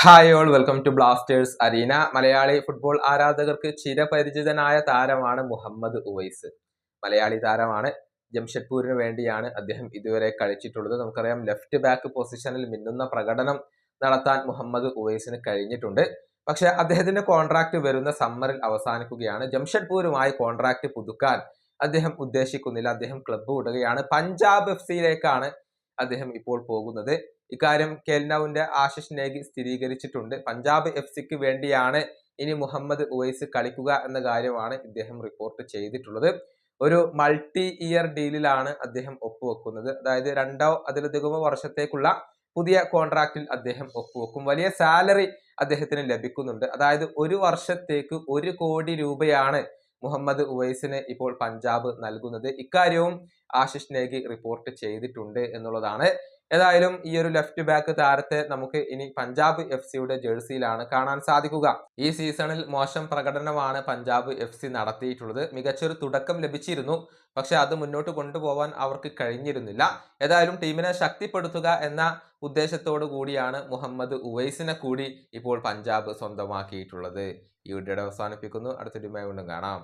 Hi all welcome to Blasters arena. Malayali football ആരാധകർക്ക് ചിരപരിചിതനായ താരമാണ് മുഹമ്മദ് ഉവൈസ്. മലയാളി താരമാണ്. ജംഷഡ്പൂരിന് വേണ്ടിയാണ് അദ്ദേഹം ഇതുവരെ കളിച്ചിട്ടുള്ളത്. നമുക്കറിയാം, ലെഫ്റ്റ് ബാക്ക് പൊസിഷനിൽ മിന്നുന്ന പ്രകടനം നടത്താൻ മുഹമ്മദ് ഉവൈസിന് കഴിഞ്ഞിട്ടുണ്ട്. പക്ഷെ അദ്ദേഹത്തിന്റെ കോൺട്രാക്ട് വരുന്ന സമ്മറിൽ അവസാനിക്കുകയാണ്. ജംഷഡ്പൂരുമായി കോൺട്രാക്ട് പുതുക്കാൻ അദ്ദേഹം ഉദ്ദേശിക്കുന്നില്ല. അദ്ദേഹം ക്ലബ്ബ് വിടുകയാണ്. പഞ്ചാബ് സിയിലേക്കാണ് അദ്ദേഹം ഇപ്പോൾ പോകുന്നത്. ഇക്കാര്യം കെൽനൌവിന്റെ ആശിഷ് നേഗി സ്ഥിരീകരിച്ചിട്ടുണ്ട്. പഞ്ചാബ് സിക്ക് വേണ്ടിയാണ് ഇനി മുഹമ്മദ് ഉവൈസ് കളിക്കുക എന്ന കാര്യമാണ് ഇദ്ദേഹം റിപ്പോർട്ട് ചെയ്തിട്ടുള്ളത്. ഒരു മൾട്ടി ഇയർ ഡീലിലാണ് അദ്ദേഹം ഒപ്പുവെക്കുന്നത്. അതായത് 2 അതിലധികമോ വർഷത്തേക്കുള്ള പുതിയ കോൺട്രാക്റ്റിൽ അദ്ദേഹം ഒപ്പുവെക്കും. വലിയ സാലറി അദ്ദേഹത്തിന് ലഭിക്കുന്നുണ്ട്. അതായത് 1 വർഷത്തേക്ക് 1 കോടി രൂപയാണ് മുഹമ്മദ് ഉവൈസിന് ഇപ്പോൾ പഞ്ചാബ് നൽകുന്നത്. ഇക്കാര്യവും ആശിഷ് നേഗി റിപ്പോർട്ട് ചെയ്തിട്ടുണ്ട് എന്നുള്ളതാണ്. ഏതായാലും ഈ ഒരു ലെഫ്റ്റ് ബാക്ക് താരത്തെ നമുക്ക് ഇനി പഞ്ചാബ് സിയുടെ ജേഴ്സിയിലാണ് കാണാൻ സാധിക്കുക. ഈ സീസണിൽ മോശം പ്രകടനമാണ് പഞ്ചാബ് സി നടത്തിയിട്ടുള്ളത്. മികച്ചൊരു തുടക്കം ലഭിച്ചിരുന്നു, പക്ഷെ അത് മുന്നോട്ട് കൊണ്ടുപോകാൻ അവർക്ക് കഴിഞ്ഞിരുന്നില്ല. ഏതായാലും ടീമിനെ ശക്തിപ്പെടുത്തുക എന്ന ഉദ്ദേശത്തോടു കൂടിയാണ് മുഹമ്മദ് ഉവൈസിനെ കൂടി ഇപ്പോൾ പഞ്ചാബ് സ്വന്തമാക്കിയിട്ടുള്ളത്. ഈ വീഡിയോയുടെ അവസാനിപ്പിക്കുന്നു. അടുത്ത വീഡിയോയുമായി വീണ്ടും കാണാം.